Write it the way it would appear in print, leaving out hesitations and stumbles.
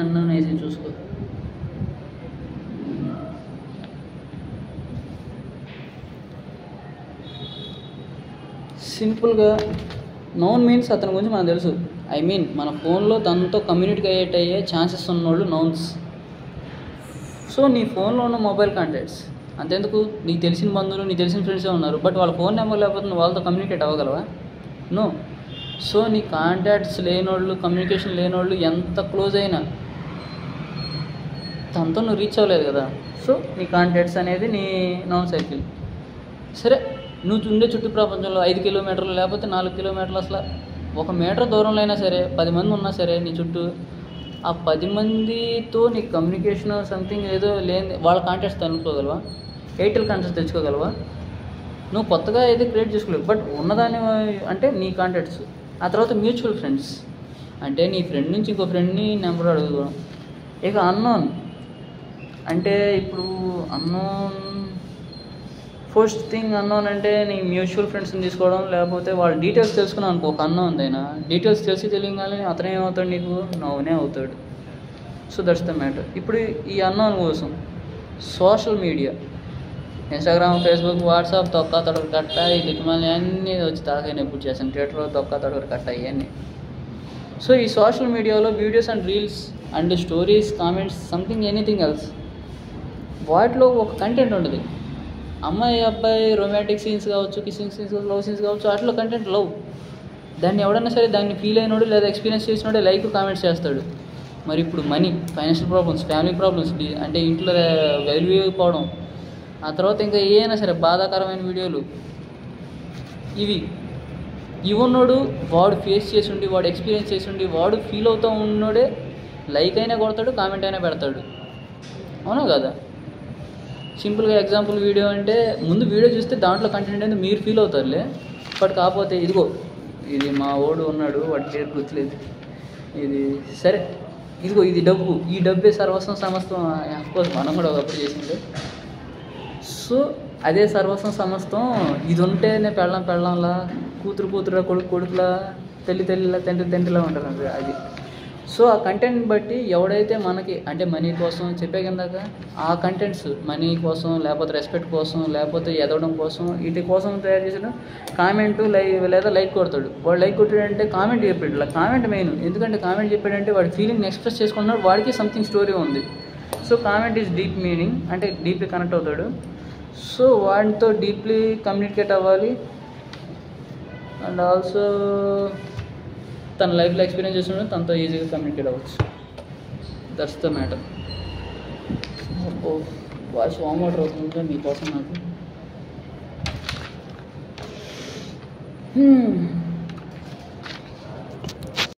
Unknown వేసి చూసుకో. సింపుల్గా నౌన్ మీన్స్ అతని గురించి మనకు తెలుసు. ఐ మీన్ మన ఫోన్లో తనతో కమ్యూనికేట్ అయ్యే ఛాన్సెస్ ఉన్నోళ్ళు నౌన్స్. సో నీ ఫోన్లో ఉన్న మొబైల్ కాంటాక్ట్స్ అంతెందుకు, నీకు తెలిసిన బంధువులు నీకు తెలిసిన ఫ్రెండ్సే ఉన్నారు, బట్ వాళ్ళ ఫోన్ నెంబర్ లేకపోతే నువ్వు వాళ్ళతో కమ్యూనికేట్ అవ్వగలవా? నో. సో నీ కాంటాక్ట్స్ లేనోళ్ళు, కమ్యూనికేషన్ లేనోళ్ళు ఎంత క్లోజ్ అయినా తనతో నువ్వు రీచ్ అవ్వలేదు కదా. సో నీ కాంటాక్ట్స్ అనేది నీ నౌన్ సర్కిల్. సరే, నువ్వు ఉండే చుట్టూ ప్రపంచంలో 5 కిలోమీటర్లు లేకపోతే 4 కిలోమీటర్లు, అసలు 1 మీటర్ దూరంలో అయినా సరే 10 మంది ఉన్నా సరే నీ చుట్టూ, ఆ 10 మందితో నీ కమ్యూనికేషన్ సంథింగ్ ఏదో లేని వాళ్ళ కాంటాక్ట్స్ తెలుసుకోగలవా? ఎయిర్టెల్ కాంటాక్ట్స్ తెచ్చుకోగలవా? నువ్వు కొత్తగా అయితే క్రియేట్ చేసుకోలేవు, బట్ ఉన్నదాని అంటే నీ కాంటాక్ట్స్. ఆ తర్వాత మ్యూచువల్ ఫ్రెండ్స్ అంటే నీ ఫ్రెండ్ నుంచి ఇంకో ఫ్రెండ్ని నెంబర్ అడుగుతాం. ఇక అన్నోన్ అంటే ఇప్పుడు అన్నోన్ ఫస్ట్ థింగ్ అన్నోన్ అంటే నీ మ్యూచువల్ ఫ్రెండ్స్ని తీసుకోవడం, లేకపోతే వాళ్ళ డీటెయిల్స్ తెలుసుకున్నావు అనుకో. ఒక అన్నోన్ అయినా డీటెయిల్స్ తెలియగానే అతనే ఏమవుతాడు, నీకు నవ్వునే అవుతాడు. So that's the matter. ఇప్పుడు ఈ అన్నోన్ కోసం social media, Instagram, Facebook, WhatsApp, తొక్క తొడగరు కట్ట, ఈ దిక్కుమాలి అన్నీ వచ్చి తాకైనా ఎప్పుడు చేస్తాను. ట్విట్టర్ తొక్క తొడగరు కట్ట ఇవన్నీ. సో ఈ సోషల్ మీడియాలో videos and reels and stories, comments, something anything else, వాటిలో ఒక కంటెంట్ ఉంటుంది. అమ్మాయి అబ్బాయి రొమాంటిక్ సీన్స్ కావచ్చు, కిస్సింగ్ సీన్స్, లవ్ సీన్స్ కావచ్చు, వాటిలో కంటెంట్ లవ్. దాన్ని ఎవడన్నా సరే దాన్ని ఫీల్ అయినోడు లేదా ఎక్స్పీరియన్స్ చేసినోడే లైక్ కామెంట్స్ చేస్తాడు. మరి ఇప్పుడు money, financial problems, family problems, అంటే ఇంట్లో వాల్యూ అయిపోవడం, ఆ తర్వాత ఇంకా ఏమైనా సరే బాధాకరమైన వీడియోలు, ఇవన్నోడు వాడు ఫేస్ చేసి ఉండి, వాడు ఎక్స్పీరియన్స్ చేసి ఉండి, వాడు ఫీల్ అవుతూ ఉన్నోడే లైక్ అయినా కొడతాడు, కామెంట్ అయినా పెడతాడు. అవునా కదా? సింపుల్గా ఎగ్జాంపుల్ వీడియో అంటే ముందు వీడియో చూస్తే దాంట్లో కంటెంట్ అనేది మీరు ఫీల్ అవుతారులే, బట్ కాకపోతే ఇదిగో ఇది మా ఓడు ఉన్నాడు, వాడి పేరు గుర్తులేదు, ఇది సరే ఇదిగో ఇది డబ్బు, ఈ డబ్బే సర్వస్వం సమస్తం. అఫ్కోర్స్ మనం కూడా ఒకప్పుడు చేసింది. సో అదే సర్వస్వం సమస్తం, ఇది ఉంటేనే పెళ్ళంలా, కూతురులా, కొడుకులా, తల్లిలా, తండ్రిలా ఉంటారు అది. సో ఆ కంటెంట్ బట్టి ఎవడైతే మనకి అంటే మనీ కోసం చెప్పే కిందాక ఆ కంటెంట్స్ మనీ కోసం, లేకపోతే రెస్పెక్ట్ కోసం, లేకపోతే ఎదవడం కోసం, వీటి కోసం తయారు చేసిన కామెంట్ లేదా లైక్ కొడతాడు. వాడు లైక్ కొట్టాడంటే కామెంట్ చెప్పాడు, కామెంట్ మెయిన్. ఎందుకంటే కామెంట్ చెప్పాడంటే వాడి ఫీలింగ్ని ఎక్స్ప్రెస్ చేసుకున్నాడు, వాడికి సంథింగ్ స్టోరీ ఉంది. So comment is deep meaning, అంటే డీప్లీ కనెక్ట్ అవుతాడు. సో వాటితో డీప్లీ కమ్యూనికేట్ అవ్వాలి. అండ్ ఆల్సో తన లైఫ్లో ఎక్స్పీరియన్స్ చేస్తున్నాడు, తనతో ఈజీగా కమ్యూనికేట్ అవ్వచ్చు. That's the matter. Voice warm water అవుతుంటే మీకోసం నాకు